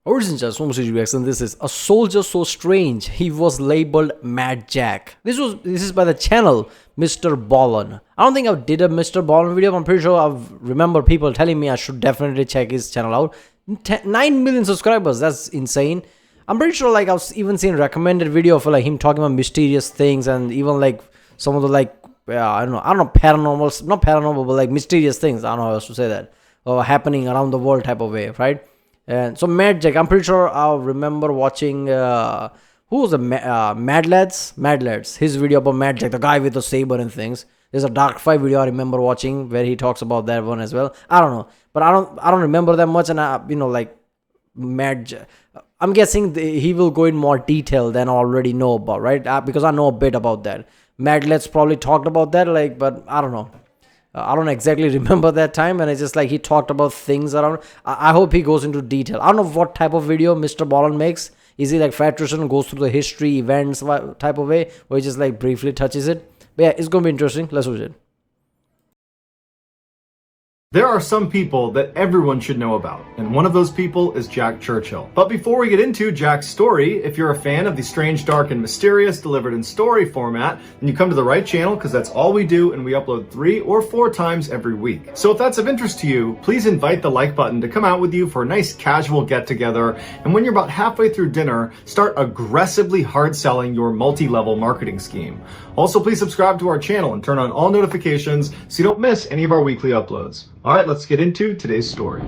Original Smoke Reaction. This is A Soldier So Strange. He was labeled Mad Jack. This is by the channel Mr. Ballon. I don't think I did a Mr. Ballon video, but I'm pretty sure I remember people telling me I should definitely check his channel out. 9 million subscribers. That's insane. I'm pretty sure like I've even seen recommended video for like him talking about mysterious things and even like some of the like I don't know paranormal, not paranormal, but like mysterious things. I don't know how else to say that, or happening around the world type of way, right? And so Mad Jack, I'm pretty sure I remember watching who was the Mad Lads, his video about Mad Jack, the guy with the saber and things. There's a Dark Fight video I remember watching where he talks about that one as well. I don't know, but I don't remember that much, and like Mad Jack. I'm guessing he will go in more detail than I already know about, right? Because I know a bit about that. Mad Lads probably talked about that, like, but I don't know. I don't exactly remember that time, and it's just like he talked about things around. I hope he goes into detail. I don't know what type of video Mr. Ballon makes. Is he like Federation, goes through the history, events type of way, or he just like briefly touches it? But yeah, it's going to be interesting. Let's watch it. There are some people that everyone should know about, and one of those people is Jack Churchill. But before we get into Jack's story, if you're a fan of the strange, dark, and mysterious delivered in story format, then you come to the right channel because that's all we do, and we upload 3 or 4 times every week. So if that's of interest to you, please invite the like button to come out with you for a nice casual get-together, and when you're about halfway through dinner, start aggressively hard-selling your multi-level marketing scheme. Also, please subscribe to our channel and turn on all notifications so you don't miss any of our weekly uploads. All right, let's get into today's story.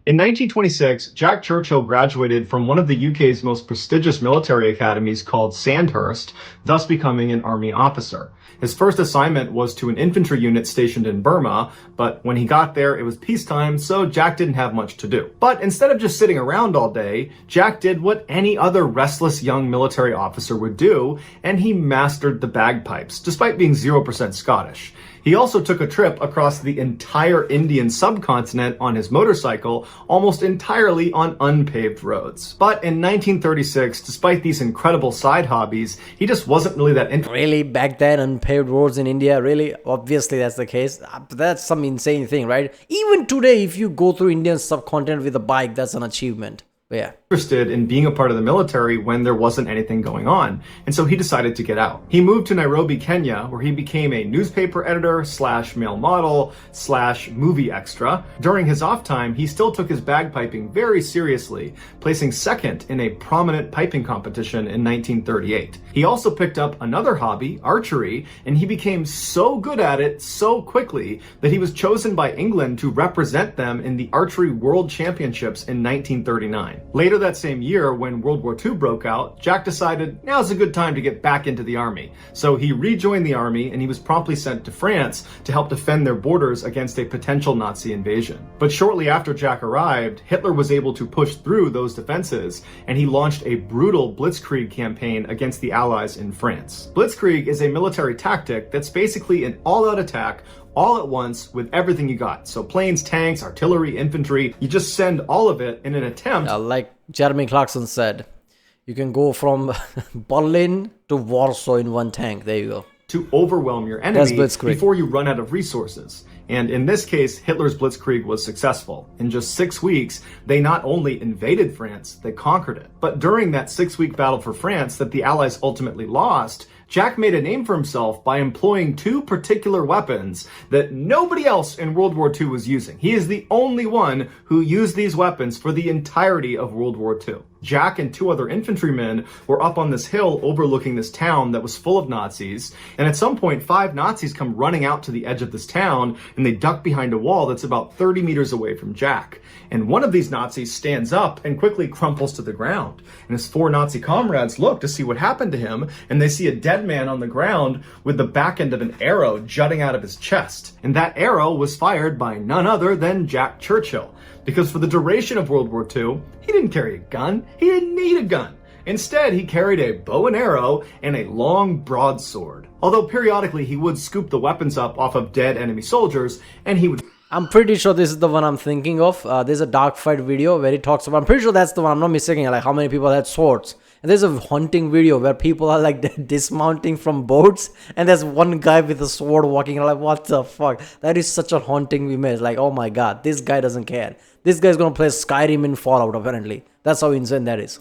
In 1926, Jack Churchill graduated from one of the UK's most prestigious military academies called Sandhurst, thus becoming an army officer. His first assignment was to an infantry unit stationed in Burma, but when he got there, it was peacetime, so Jack didn't have much to do. But instead of just sitting around all day, Jack did what any other restless young military officer would do, and he mastered the bagpipes, despite being 0% Scottish. He also took a trip across the entire Indian subcontinent on his motorcycle, almost entirely on unpaved roads. But in 1936, despite these incredible side hobbies, he just wasn't really that interested. Really, back then, unpaved roads in India, really? Obviously, that's the case. That's some insane thing, right? Even today, if you go through Indian subcontinent with a bike, that's an achievement. But yeah. Interested in being a part of the military when there wasn't anything going on, and so he decided to get out. He moved to Nairobi, Kenya, where he became a newspaper editor / male model / movie extra. During his off time, he still took his bagpiping very seriously, placing second in a prominent piping competition in 1938. He also picked up another hobby, archery, and he became so good at it so quickly that he was chosen by England to represent them in the Archery World Championships in 1939. Later that same year, when World War II broke out, Jack decided now's a good time to get back into the army. So he rejoined the army, and he was promptly sent to France to help defend their borders against a potential Nazi invasion. But shortly after Jack arrived, Hitler was able to push through those defenses, and he launched a brutal blitzkrieg campaign against the Allies in France. Blitzkrieg is a military tactic that's basically an all-out attack all at once with everything you got. So planes, tanks, artillery, infantry, you just send all of it in an attempt. Like Jeremy Clarkson said, you can go from Berlin to Warsaw in one tank. There you go. To overwhelm your enemy before you run out of resources. And in this case, Hitler's blitzkrieg was successful. In just 6 weeks, they not only invaded France, they conquered it. But during that 6-week battle for France that the Allies ultimately lost, Jack made a name for himself by employing 2 particular weapons that nobody else in World War II was using. He is the only one who used these weapons for the entirety of World War II. Jack and 2 other infantrymen were up on this hill overlooking this town that was full of Nazis, and at some point 5 Nazis come running out to the edge of this town, and they duck behind a wall that's about 30 meters away from Jack. And one of these Nazis stands up and quickly crumples to the ground. And his 4 Nazi comrades look to see what happened to him, and they see a dead man on the ground with the back end of an arrow jutting out of his chest. And that arrow was fired by none other than Jack Churchill. Because for the duration of World War II, he didn't carry a gun. He didn't need a gun. Instead, he carried a bow and arrow and a long broadsword. Although periodically he would scoop the weapons up off of dead enemy soldiers, and he would... I'm pretty sure this is the one I'm thinking of. There's a Dark Fight video where he talks about... I'm pretty sure that's the one. I'm not mistaking. Like how many people had swords And there's a hunting video where people are like dismounting from boats, and there's one guy with a sword walking around. Like, what the fuck? That is such a haunting image. Like, oh my god, this guy doesn't care. This guy's gonna play Skyrim in Fallout, apparently. That's how insane that is.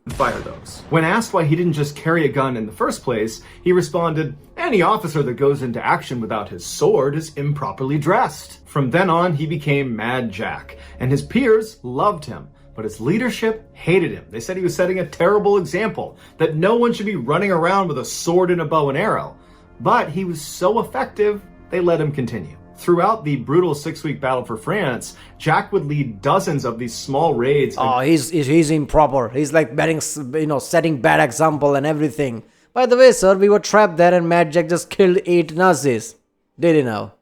Fire those. When asked why he didn't just carry a gun in the first place, he responded, "Any officer that goes into action without his sword is improperly dressed." From then on, he became Mad Jack, and his peers loved him, but his leadership hated him. They said he was setting a terrible example, that no one should be running around with a sword and a bow and arrow. But he was so effective, they let him continue. Throughout the brutal 6-week battle for France, Jack would lead dozens of these small raids. Oh, he's improper. He's like setting bad example and everything. By the way, sir, we were trapped there and Mad Jack just killed 8 Nazis. Did he now?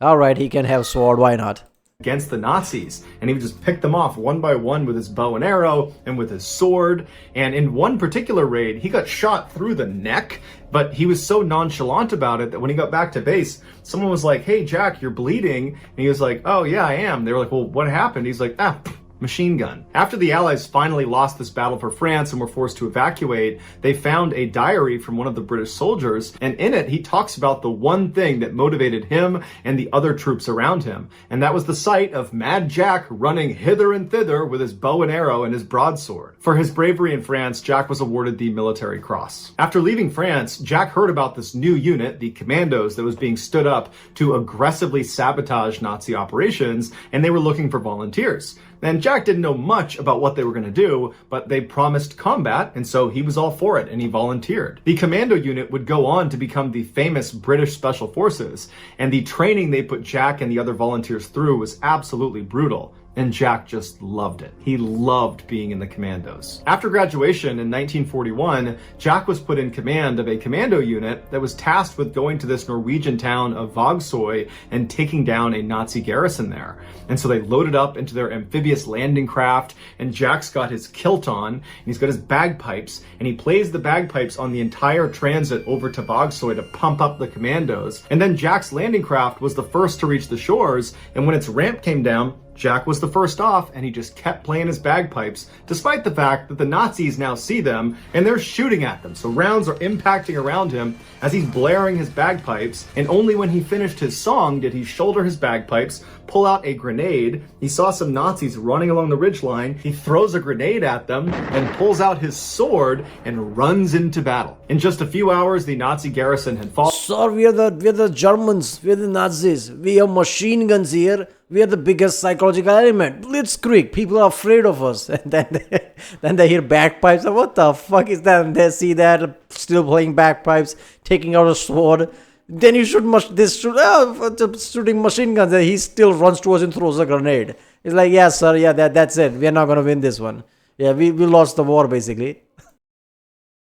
Alright, he can have sword, why not? Against the Nazis, and he would just pick them off one by one with his bow and arrow and with his sword. And in one particular raid, he got shot through the neck, but he was so nonchalant about it that when he got back to base, someone was like, "Hey Jack, you're bleeding," and he was like, "Oh yeah, I am." They were like, "Well, what happened?" He's like, machine gun. After the Allies finally lost this battle for France and were forced to evacuate, they found a diary from one of the British soldiers, and in it he talks about the one thing that motivated him and the other troops around him, and that was the sight of Mad Jack running hither and thither with his bow and arrow and his broadsword. For his bravery in France, Jack was awarded the Military Cross. After leaving France, Jack heard about this new unit, the Commandos, that was being stood up to aggressively sabotage Nazi operations, and they were looking for volunteers. And Jack didn't know much about what they were going to do, but they promised combat, and so he was all for it, and he volunteered. The commando unit would go on to become the famous British Special Forces, and the training they put Jack and the other volunteers through was absolutely brutal. And Jack just loved it. He loved being in the commandos. After graduation in 1941, Jack was put in command of a commando unit that was tasked with going to this Norwegian town of Vågsøy and taking down a Nazi garrison there. And so they loaded up into their amphibious landing craft, and Jack's got his kilt on, and he's got his bagpipes, and he plays the bagpipes on the entire transit over to Vågsøy to pump up the commandos. And then Jack's landing craft was the first to reach the shores, and when its ramp came down, Jack was the first off, and he just kept playing his bagpipes, despite the fact that the Nazis now see them, and they're shooting at them. So rounds are impacting around him as he's blaring his bagpipes, and only when he finished his song did he shoulder his bagpipes, pull out a grenade. He saw some Nazis running along the ridgeline. He throws a grenade at them and pulls out his sword and runs into battle. In just a few hours, the Nazi garrison had fallen. Sir, we are the Germans, we are the Nazis. We have machine guns here. We are the biggest psychological element. Blitzkrieg. People are afraid of us. And then they hear bagpipes. What the fuck is that? And they see that still playing bagpipes, taking out a sword. Then you shooting machine guns. And he still runs towards and throws a grenade. It's like, yeah, sir, yeah, that's it. We're not gonna win this one. Yeah, we lost the war basically.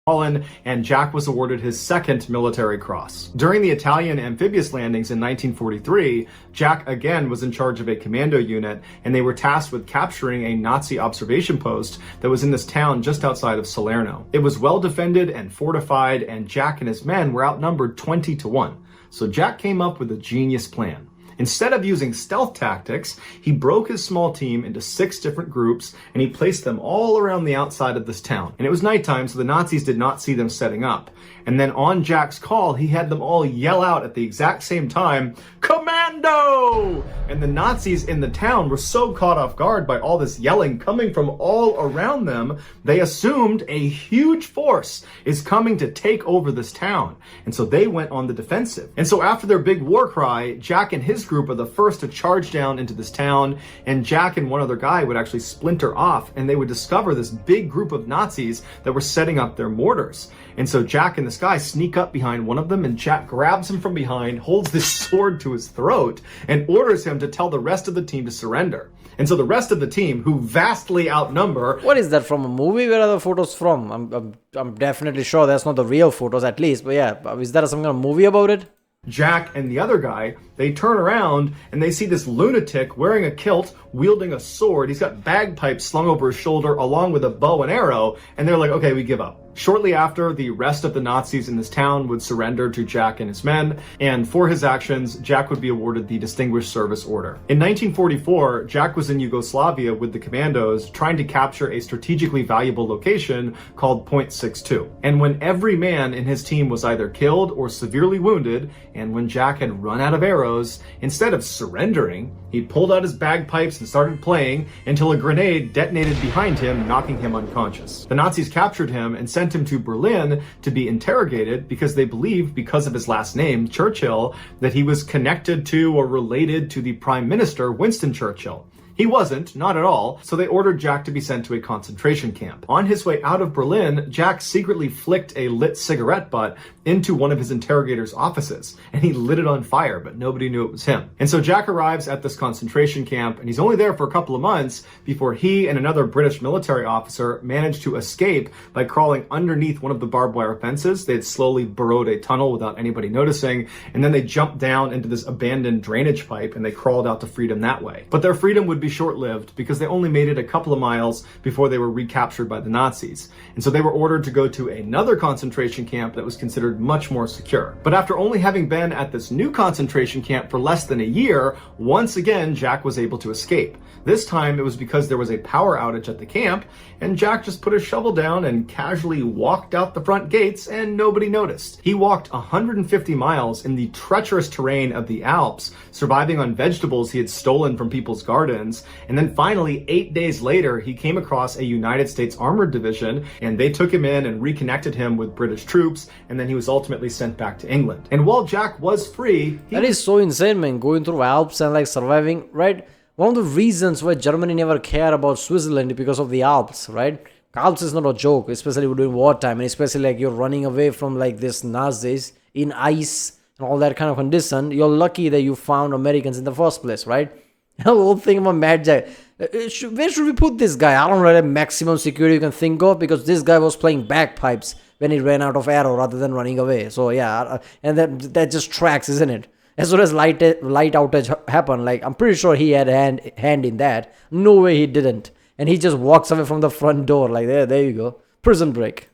And Jack was awarded his second military cross. During the Italian amphibious landings in 1943, Jack again was in charge of a commando unit, and they were tasked with capturing a Nazi observation post that was in this town just outside of Salerno. It was well defended and fortified, and Jack and his men were outnumbered 20-1. So Jack came up with a genius plan. Instead of using stealth tactics, he broke his small team into 6 different groups, and he placed them all around the outside of this town. And it was nighttime, so the Nazis did not see them setting up. And then on Jack's call, he had them all yell out at the exact same time, "Commando!" And the Nazis in the town were so caught off guard by all this yelling coming from all around them, they assumed a huge force is coming to take over this town. And so they went on the defensive. And so after their big war cry, Jack and his group are the first to charge down into this town, and Jack and one other guy would actually splinter off, and they would discover this big group of Nazis that were setting up their mortars. And so Jack and this guy sneak up behind one of them, and Jack grabs him from behind, holds this sword to his throat, and orders him to tell the rest of the team to surrender. And so the rest of the team, who vastly outnumber... What is that, from a movie? Where are the photos from? I'm definitely sure that's not the real photos, at least. But yeah, is there some kind of movie about it? Jack and the other guy, they turn around and they see this lunatic wearing a kilt, wielding a sword. He's got bagpipes slung over his shoulder along with a bow and arrow. And they're like, okay, we give up. Shortly after, the rest of the Nazis in this town would surrender to Jack and his men, and for his actions, Jack would be awarded the Distinguished Service Order. In 1944, Jack was in Yugoslavia with the commandos trying to capture a strategically valuable location called Point 62. And when every man in his team was either killed or severely wounded, and when Jack had run out of arrows, instead of surrendering, he pulled out his bagpipes and started playing until a grenade detonated behind him, knocking him unconscious. The Nazis captured him and sent him to Berlin to be interrogated because they believed, because of his last name, Churchill, that he was connected to or related to the Prime Minister, Winston Churchill. He wasn't, not at all, so they ordered Jack to be sent to a concentration camp. On his way out of Berlin, Jack secretly flicked a lit cigarette butt into one of his interrogator's offices, and he lit it on fire, but nobody knew it was him. And so Jack arrives at this concentration camp, and he's only there for a couple of months before he and another British military officer managed to escape by crawling underneath one of the barbed wire fences. They had slowly burrowed a tunnel without anybody noticing, and then they jumped down into this abandoned drainage pipe, and they crawled out to freedom that way. But their freedom would be short-lived because they only made it a couple of miles before they were recaptured by the Nazis. And so they were ordered to go to another concentration camp that was considered much more secure. But after only having been at this new concentration camp for less than a year, once again, Jack was able to escape. This time it was because there was a power outage at the camp, and Jack just put his shovel down and casually walked out the front gates and nobody noticed. He walked 150 miles in the treacherous terrain of the Alps, surviving on vegetables he had stolen from people's gardens, and then finally, 8 days later, he came across a United States Armored Division, and they took him in and reconnected him with British troops, and then he was ultimately sent back to England. And while Jack was free... That is so insane, man, going through Alps and like surviving, right? One of the reasons why Germany never cared about Switzerland is because of the Alps, right? Alps is not a joke, especially during wartime, and especially like you're running away from like this Nazis in ice and all that kind of condition. You're lucky that you found Americans in the first place, right? The whole thing about Mad Jack. Where should we put this guy? I don't know, the maximum security you can think of, because this guy was playing bagpipes when he ran out of arrow rather than running away. So yeah, and that just tracks, isn't it? As soon as light outage happened, like I'm pretty sure he had a hand in that. No way he didn't. And he just walks away from the front door like there you go. Prison break.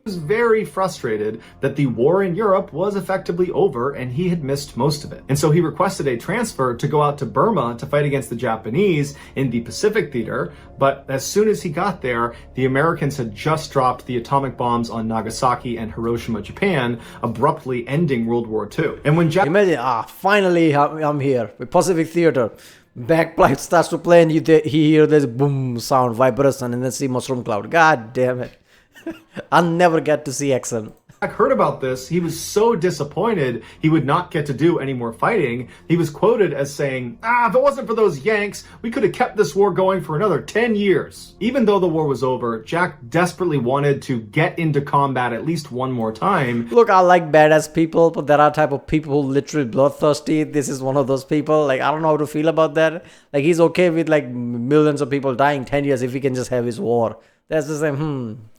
He was very frustrated that the war in Europe was effectively over and he had missed most of it. And so he requested a transfer to go out to Burma to fight against the Japanese in the Pacific Theater. But as soon as he got there, the Americans had just dropped the atomic bombs on Nagasaki and Hiroshima, Japan, abruptly ending World War II. And when Jack... Imagine, finally I'm here. With Pacific Theater. Bagpipe starts to play and he hear this boom sound, vibration, and then see mushroom cloud. God damn it. I'll never get to see Exxon. Jack heard about this, he was so disappointed he would not get to do any more fighting. He was quoted as saying, if it wasn't for those Yanks, we could have kept this war going for another 10 years. Even though the war was over, Jack desperately wanted to get into combat at least one more time. Look, I like badass people, but there are type of people who literally bloodthirsty. This is one of those people. Like, I don't know how to feel about that. Like, he's okay with like millions of people dying 10 years if he can just have his war. That's the same,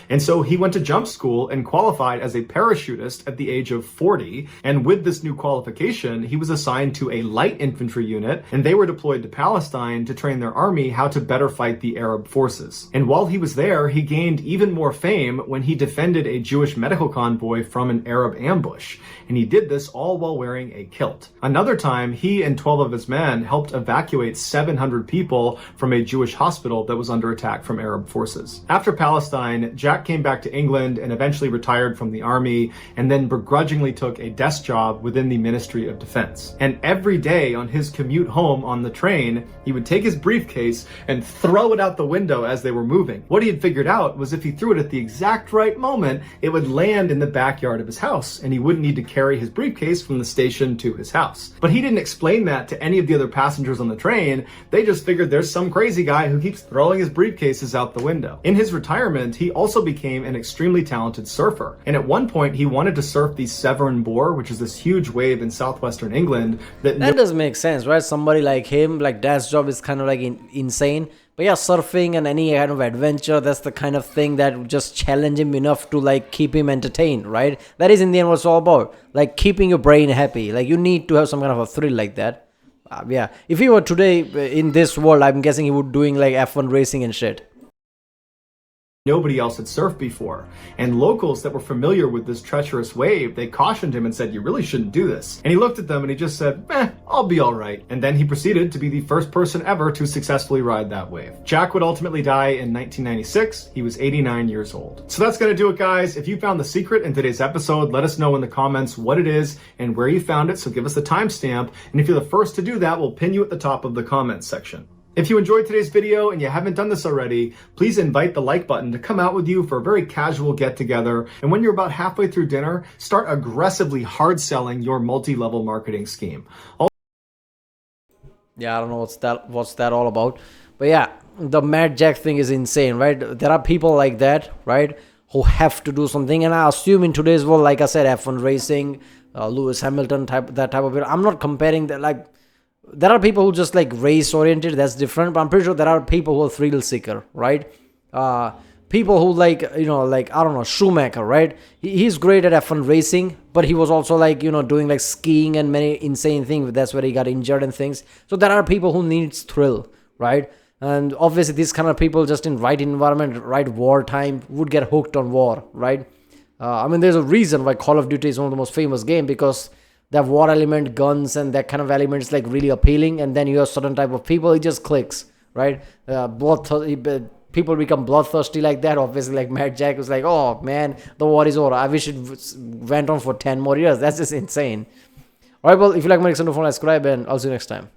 And so he went to jump school and qualified as a parachutist at the age of 40. And with this new qualification, he was assigned to a light infantry unit, and they were deployed to Palestine to train their army how to better fight the Arab forces. And while he was there, he gained even more fame when he defended a Jewish medical convoy from an Arab ambush. And he did this all while wearing a kilt. Another time, he and 12 of his men helped evacuate 700 people from a Jewish hospital that was under attack from Arab forces. After Palestine, Jack came back to England and eventually retired from the army, and then begrudgingly took a desk job within the Ministry of Defense. And every day on his commute home on the train, he would take his briefcase and throw it out the window as they were moving. What he had figured out was if he threw it at the exact right moment, it would land in the backyard of his house, and he wouldn't need to carry his briefcase from the station to his house. But he didn't explain that to any of the other passengers on the train. They just figured there's some crazy guy who keeps throwing his briefcases out the window. In his retirement, he also became an extremely talented surfer. And at one point, he wanted to surf the Severn Bore, which is this huge wave in southwestern England. That does make sense, right? Somebody like him, like dad's job is kind of like insane. But yeah, surfing and any kind of adventure, that's the kind of thing that would just challenge him enough to like keep him entertained, right? That is in the end what it's all about. Like keeping your brain happy. Like you need to have some kind of a thrill like that. Yeah. If he were today in this world, I'm guessing he would doing like F1 racing and shit. nobody else had surfed before. And locals that were familiar with this treacherous wave, they cautioned him and said, you really shouldn't do this. And he looked at them and he just said, I'll be all right. And then he proceeded to be the first person ever to successfully ride that wave. Jack would ultimately die in 1996. He was 89 years old. So that's going to do it, guys. If you found the secret in today's episode, let us know in the comments what it is and where you found it. So give us the timestamp. And if you're the first to do that, we'll pin you at the top of the comments section. If you enjoyed today's video and you haven't done this already, please invite the like button to come out with you for a very casual get-together. And when you're about halfway through dinner, start aggressively hard selling your multi-level marketing scheme. Yeah, I don't know what's that all about. But yeah, the Mad Jack thing is insane, right? There are people like that, right, who have to do something. And I assume in today's world, like I said, F1 racing, Lewis Hamilton, that type of it. I'm not comparing that, like, there are people who just like race oriented, that's different, but I'm pretty sure there are people who are thrill seeker, right? People who like, like, I don't know, Schumacher, right? He's great at F1 racing, but he was also like, doing like skiing and many insane things. That's where he got injured and things. So there are people who needs thrill, right? And obviously these kind of people just in right environment, right wartime would get hooked on war, right? I mean, there's a reason why Call of Duty is one of the most famous games, because that war element, guns, and that kind of element is like really appealing. And then you have certain type of people, it just clicks, right? People become bloodthirsty like that. Obviously, like Mad Jack was like, oh man, the war is over. I wish it went on for 10 more years. That's just insane. All right, well, if you like my next video, subscribe, and I'll see you next time.